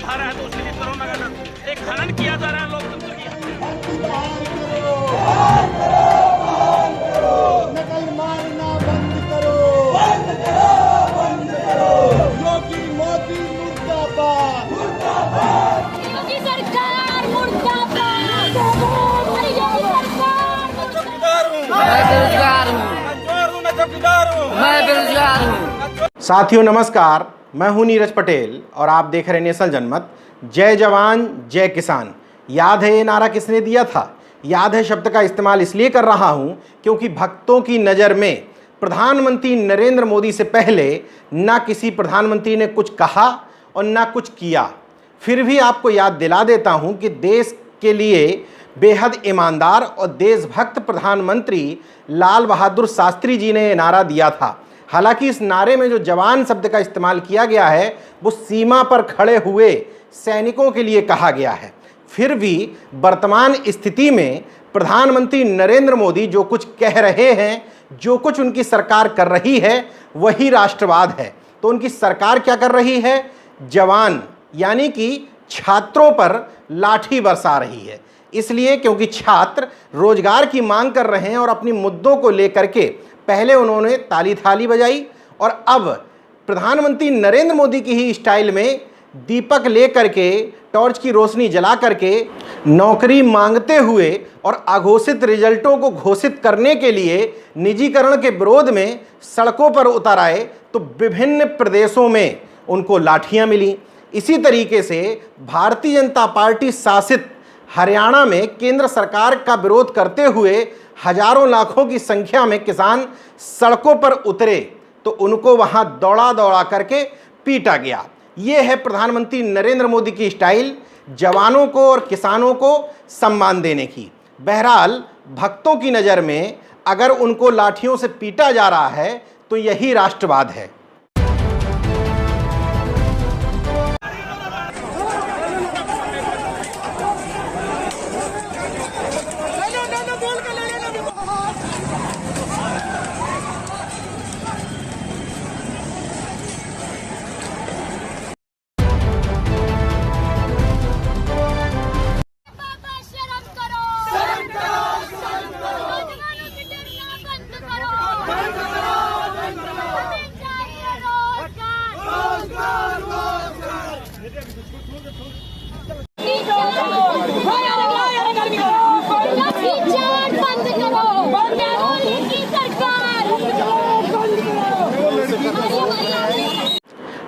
उठा रहा है तो उसके लिए कोरोना का एक खनन किया जा रहा है लोकतंत्र की। नकल मारना बंद करो, बंद करो, बंद करो। योगी मोदी मुर्दाबाद, मुर्दाबाद। योगी सरकार मुर्दाबाद। योगी सरकार। मैं चौकीदार हूँ, मैं बेरोजगार हूँ, मैं चोर हूँ, मैं चौकीदार हूँ, मैं बेरोजगार हूँ। साथियों नमस्कार, मैं हूं नीरज पटेल और आप देख रहे हैं नेशनल जनमत। जय जवान जय किसान। याद है ये नारा किसने दिया था? याद है शब्द का इस्तेमाल इसलिए कर रहा हूं क्योंकि भक्तों की नज़र में प्रधानमंत्री नरेंद्र मोदी से पहले ना किसी प्रधानमंत्री ने कुछ कहा और ना कुछ किया। फिर भी आपको याद दिला देता हूं कि देश के लिए बेहद ईमानदार और देशभक्त प्रधानमंत्री लाल बहादुर शास्त्री जी ने ये नारा दिया था। हालांकि इस नारे में जो जवान शब्द का इस्तेमाल किया गया है वो सीमा पर खड़े हुए सैनिकों के लिए कहा गया है। फिर भी वर्तमान स्थिति में प्रधानमंत्री नरेंद्र मोदी जो कुछ कह रहे हैं, जो कुछ उनकी सरकार कर रही है, वही राष्ट्रवाद है। तो उनकी सरकार क्या कर रही है? जवान यानी कि छात्रों पर लाठी बरसा रही है। इसलिए क्योंकि छात्र रोजगार की मांग कर रहे हैं और अपनी मुद्दों को लेकर के पहले उन्होंने ताली थाली बजाई और अब प्रधानमंत्री नरेंद्र मोदी की ही स्टाइल में दीपक लेकर के, टॉर्च की रोशनी जला करके नौकरी मांगते हुए और अघोषित रिजल्टों को घोषित करने के लिए निजीकरण के विरोध में सड़कों पर उतर आए तो विभिन्न प्रदेशों में उनको लाठियां मिली। इसी तरीके से भारतीय जनता पार्टी शासित हरियाणा में केंद्र सरकार का विरोध करते हुए हजारों लाखों की संख्या में किसान सड़कों पर उतरे तो उनको वहां दौड़ा दौड़ा करके पीटा गया। ये है प्रधानमंत्री नरेंद्र मोदी की स्टाइल, जवानों को और किसानों को सम्मान देने की। बहरहाल भक्तों की नज़र में अगर उनको लाठियों से पीटा जा रहा है तो यही राष्ट्रवाद है। बाबा शर्म करो, शर्म करो, शर्म करो। नौजवानों की डरना बंद करो, बंद करो, बंद करो। हमें चाहिए रोजगार, रोजगार, रोजगार। लाठीचार्ज बंद करो, मोदी की सरकार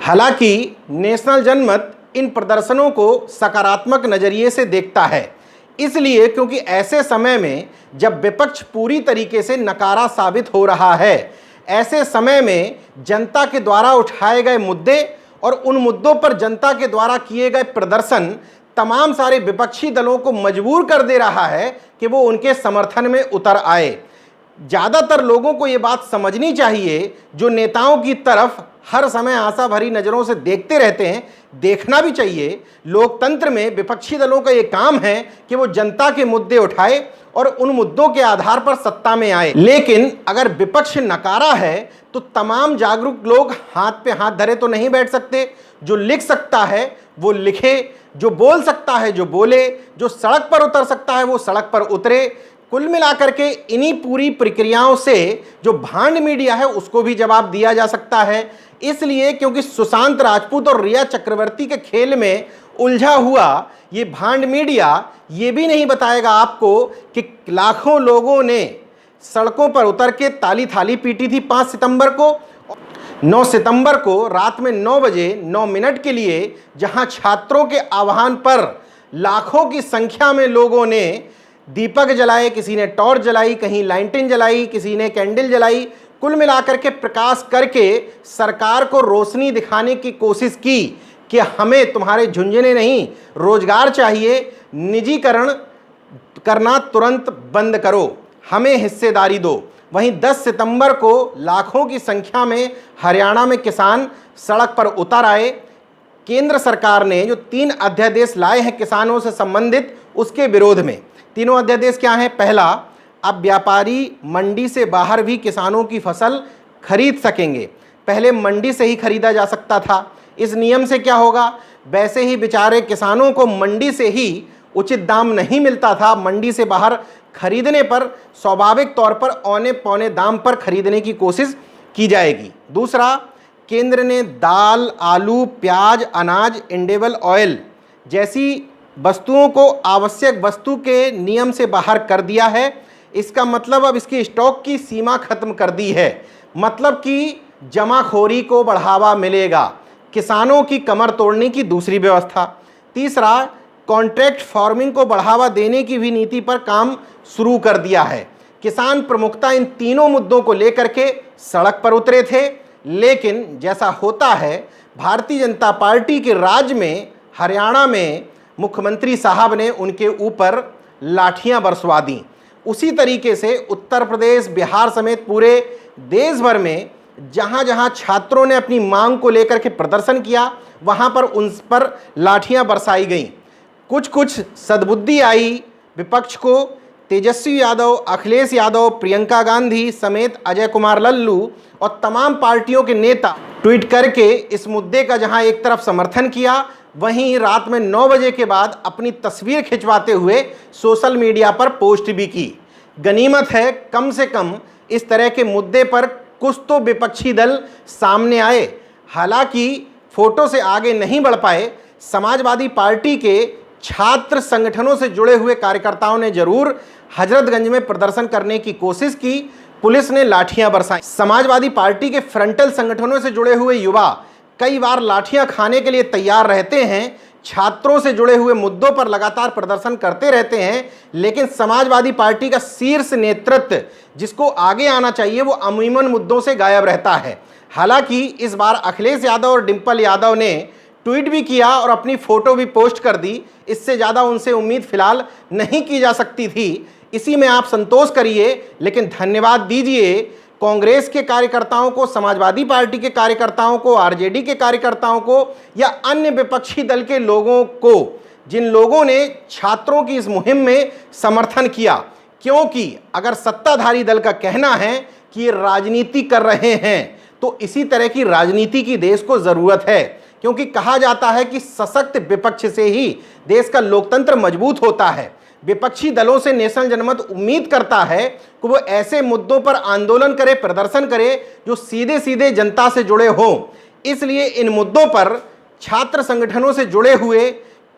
हालांकि नेशनल जनमत इन प्रदर्शनों को सकारात्मक नज़रिए से देखता है, इसलिए क्योंकि ऐसे समय में जब विपक्ष पूरी तरीके से नकारा साबित हो रहा है, ऐसे समय में जनता के द्वारा उठाए गए मुद्दे और उन मुद्दों पर जनता के द्वारा किए गए प्रदर्शन तमाम सारे विपक्षी दलों को मजबूर कर दे रहा है कि वो उनके समर्थन में उतर आए। ज़्यादातर लोगों को ये बात समझनी चाहिए, जो नेताओं की तरफ हर समय आशा भरी नज़रों से देखते रहते हैं, देखना भी चाहिए। लोकतंत्र में विपक्षी दलों का ये काम है कि वो जनता के मुद्दे उठाए और उन मुद्दों के आधार पर सत्ता में आए। लेकिन अगर विपक्ष नकारा है तो तमाम जागरूक लोग हाथ पे हाथ धरे तो नहीं बैठ सकते। जो लिख सकता है वो लिखे, जो बोल सकता है जो बोले, जो सड़क पर उतर सकता है वो सड़क पर उतरे। कुल मिलाकर के इन्हीं पूरी प्रक्रियाओं से जो भांड मीडिया है उसको भी जवाब दिया जा सकता है। इसलिए क्योंकि सुशांत राजपूत और रिया चक्रवर्ती के खेल में उलझा हुआ ये भांड मीडिया ये भी नहीं बताएगा आपको कि लाखों लोगों ने सड़कों पर उतर के ताली थाली पीटी थी 5 सितंबर को। 9 सितंबर को रात में 9 बजे 9 मिनट के लिए जहां छात्रों के आह्वान पर लाखों की संख्या में लोगों ने दीपक जलाए, किसी ने टॉर्च जलाई, कहीं लाइटें जलाई, किसी ने कैंडल जलाई, कुल मिलाकर के प्रकाश करके सरकार को रोशनी दिखाने की कोशिश की कि हमें तुम्हारे झुंझुने नहीं, रोजगार चाहिए, निजीकरण करना तुरंत बंद करो, हमें हिस्सेदारी दो। वहीं 10 सितंबर को लाखों की संख्या में हरियाणा में किसान सड़क पर उतर आए। केंद्र सरकार ने जो 3 अध्यादेश लाए हैं किसानों से संबंधित, उसके विरोध में। तीनों अध्यादेश क्या हैं? पहला, अब व्यापारी मंडी से बाहर भी किसानों की फसल खरीद सकेंगे। पहले मंडी से ही खरीदा जा सकता था। इस नियम से क्या होगा? वैसे ही बेचारे किसानों को मंडी से ही उचित दाम नहीं मिलता था। मंडी से बाहर खरीदने पर स्वाभाविक तौर पर औने पौने दाम पर खरीदने की कोशिश की जाएगी। दूसरा, केंद्र ने दाल, आलू, प्याज, अनाज, इंडेबल ऑयल जैसी वस्तुओं को आवश्यक वस्तु के नियम से बाहर कर दिया है। इसका मतलब अब इसकी स्टॉक की सीमा खत्म कर दी है, मतलब कि जमाखोरी को बढ़ावा मिलेगा। किसानों की कमर तोड़ने की दूसरी व्यवस्था। तीसरा, कॉन्ट्रैक्ट फार्मिंग को बढ़ावा देने की भी नीति पर काम शुरू कर दिया है। किसान प्रमुखता इन तीनों मुद्दों को लेकर के सड़क पर उतरे थे, लेकिन जैसा होता है भारतीय जनता पार्टी के राज में हरियाणा में मुख्यमंत्री साहब ने उनके ऊपर लाठियां बरसवा दी। उसी तरीके से उत्तर प्रदेश, बिहार समेत पूरे देश भर में जहां जहां छात्रों ने अपनी मांग को लेकर के प्रदर्शन किया, वहां पर उन पर लाठियां बरसाई गईं। कुछ सद्बुद्धि आई विपक्ष को। तेजस्वी यादव, अखिलेश यादव, प्रियंका गांधी समेत अजय कुमार लल्लू और तमाम पार्टियों के नेता ट्वीट करके इस मुद्दे का जहां एक तरफ समर्थन किया, वहीं रात में 9 बजे के बाद अपनी तस्वीर खिंचवाते हुए सोशल मीडिया पर पोस्ट भी की। गनीमत है कम से कम इस तरह के मुद्दे पर कुछ तो विपक्षी दल सामने आए। हालांकि फोटो से आगे नहीं बढ़ पाए। समाजवादी पार्टी के छात्र संगठनों से जुड़े हुए कार्यकर्ताओं ने जरूर हजरतगंज में प्रदर्शन करने की कोशिश की, पुलिस ने लाठियां बरसाई। समाजवादी पार्टी के फ्रंटल संगठनों से जुड़े हुए युवा कई बार लाठियां खाने के लिए तैयार रहते हैं, छात्रों से जुड़े हुए मुद्दों पर लगातार प्रदर्शन करते रहते हैं, लेकिन समाजवादी पार्टी का शीर्ष नेतृत्व जिसको आगे आना चाहिए वो अमूमन मुद्दों से गायब रहता है। हालांकि इस बार अखिलेश यादव और डिंपल यादव ने ट्वीट भी किया और अपनी फोटो भी पोस्ट कर दी। इससे ज़्यादा उनसे उम्मीद फिलहाल नहीं की जा सकती थी। इसी में आप संतोष करिए, लेकिन धन्यवाद दीजिए कांग्रेस के कार्यकर्ताओं को, समाजवादी पार्टी के कार्यकर्ताओं को, आरजेडी के कार्यकर्ताओं को या अन्य विपक्षी दल के लोगों को, जिन लोगों ने छात्रों की इस मुहिम में समर्थन किया। क्योंकि अगर सत्ताधारी दल का कहना है कि ये राजनीति कर रहे हैं, तो इसी तरह की राजनीति की देश को ज़रूरत है। क्योंकि कहा जाता है कि सशक्त विपक्ष से ही देश का लोकतंत्र मजबूत होता है। विपक्षी दलों से नेशनल जनमत उम्मीद करता है कि वो ऐसे मुद्दों पर आंदोलन करे, प्रदर्शन करे जो सीधे सीधे जनता से जुड़े हों। इसलिए इन मुद्दों पर छात्र संगठनों से जुड़े हुए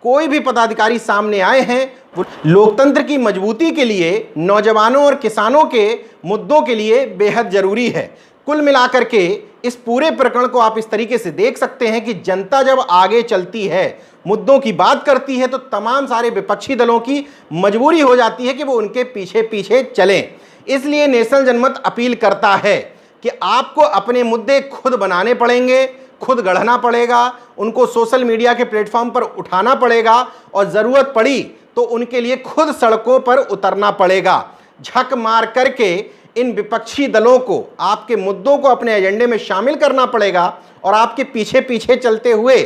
कोई भी पदाधिकारी सामने आए हैं, वो लोकतंत्र की मजबूती के लिए, नौजवानों और किसानों के मुद्दों के लिए बेहद जरूरी है। कुल मिलाकर के इस पूरे प्रकरण को आप इस तरीके से देख सकते हैं कि जनता जब आगे चलती है, मुद्दों की बात करती है, तो तमाम सारे विपक्षी दलों की मजबूरी हो जाती है कि वो उनके पीछे पीछे चलें। इसलिए नेशनल जनमत अपील करता है कि आपको अपने मुद्दे खुद बनाने पड़ेंगे, खुद गढ़ना पड़ेगा, उनको सोशल मीडिया के प्लेटफॉर्म पर उठाना पड़ेगा और ज़रूरत पड़ी तो उनके लिए खुद सड़कों पर उतरना पड़ेगा। झक मार करके इन विपक्षी दलों को आपके मुद्दों को अपने एजेंडे में शामिल करना पड़ेगा और आपके पीछे पीछे चलते हुए,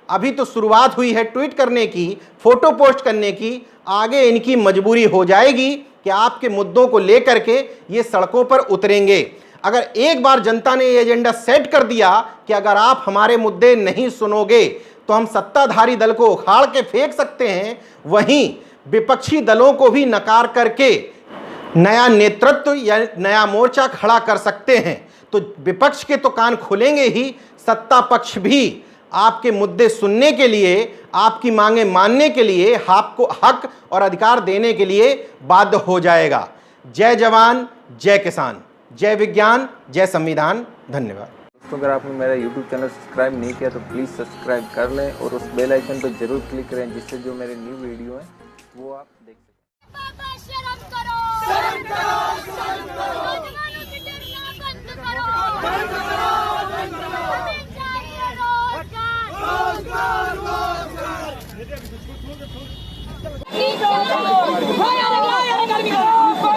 अभी तो शुरुआत हुई है ट्वीट करने की, फोटो पोस्ट करने की, आगे इनकी मजबूरी हो जाएगी कि आपके मुद्दों को लेकर के ये सड़कों पर उतरेंगे। अगर एक बार जनता ने ये एजेंडा सेट कर दिया कि अगर आप हमारे मुद्दे नहीं सुनोगे तो हम सत्ताधारी दल को उखाड़ के फेंक सकते हैं, वहीं विपक्षी दलों को भी नकार करके नया नेतृत्व या नया मोर्चा खड़ा कर सकते हैं। तो विपक्ष के तो कान खुलेंगे ही, सत्ता पक्ष भी आपके मुद्दे सुनने के लिए, आपकी मांगे मानने के लिए, आपको हक और अधिकार देने के लिए बाध्य हो जाएगा। जय जवान, जय किसान, जय विज्ञान, जय संविधान। धन्यवाद। दोस्तों, अगर आपने मेरा YouTube चैनल सब्सक्राइब नहीं किया तो प्लीज़ सब्सक्राइब कर लें और उस बेल आइकन पर जरूर क्लिक करें, जिससे जो मेरे न्यू वीडियो हैं वो आप देख सकें। बाबा शर्म करो, शर्म करो, शर्म करो। नौजवानों से डरना बंद करो, बंद करो, बंद करो। हमें चाहिए रोजगार, रोजगार, रोजगार।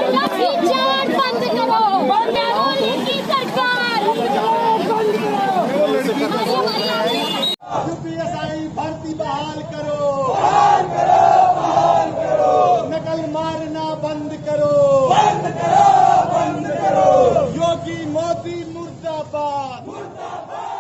लाठीचार्ज बंद करो, मोदी की सरकार बंद करो। यूपीएसआई भर्ती बहाल करो, बहाल करो, बहाल करो। नकल मारना बंद करो, बंद करो, बंद करो। योगी मोदी मुर्दाबाद, मुर्दाबाद।